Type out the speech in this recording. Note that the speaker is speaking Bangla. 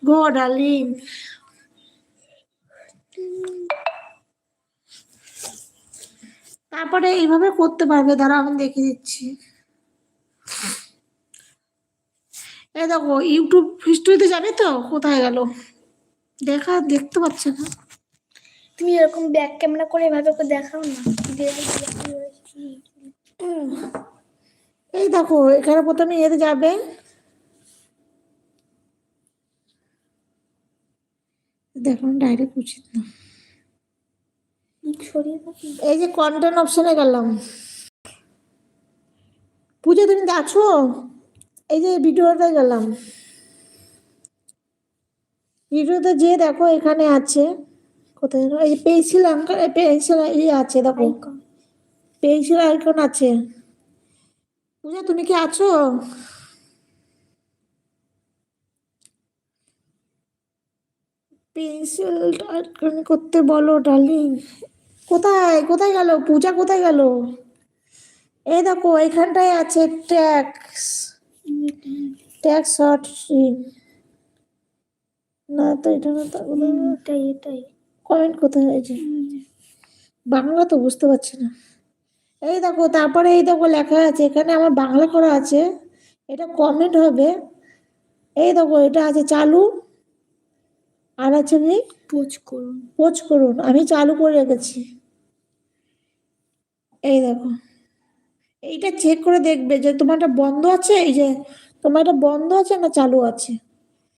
গো ডার্লিং। তারপরে এইভাবে করতে পারবে, দাঁড়া আমি দেখিয়ে দিচ্ছি। এই দেখো ইউটিউব হিস্ট্রিতে যাবে তো, কোথায় গেল দেখতে পাচ্ছে না। তুমি এরকম ব্যাক ক্যামেরা করে এভাবে করে দেখাও না। এই দেখো এখানে প্রথমে এতে যাবে, দেখো ডাইরেক্ট উচিত না। এই যে কন্টেন্ট অপশনে গেলাম। পূজা তুমি আছো? এই যে ভিডিওতে গেলাম, ভিডিওতে যে দেখো এখানে আছে, কোথায় এই পেন্সিল পেন্সিল ইয়ে আছে, দেখো পেন্সিল আইকন আছে। পূজা তুমি কি আছো? পেন্সিল আইকন করতে বলো ডার্লিং। কোথায় কোথায় গেল পূজা, কোথায় গেল? এই দেখো এখানটায় আছে ট্যাক্স, ট্যাক্স শর্ট না তো, এটা না তো, এটাই কমেন্ট কোথায় হয়েছে? বাংলা তো বুঝতে পারছি না। এই দেখো তারপরে এই দেখো লেখা আছে, এখানে আমার বাংলা করা আছে, এটা কমেন্ট হবে। এই দেখো এটা আছে চালু, আর আছে কি পোস্ট করুন, আমি চালু করে রেখেছি। এই দেখো এইটা চেক করে দেখবে যে তোমারটা বন্ধ আছে, এই যে তোমারটা বন্ধ আছে না চালু আছে।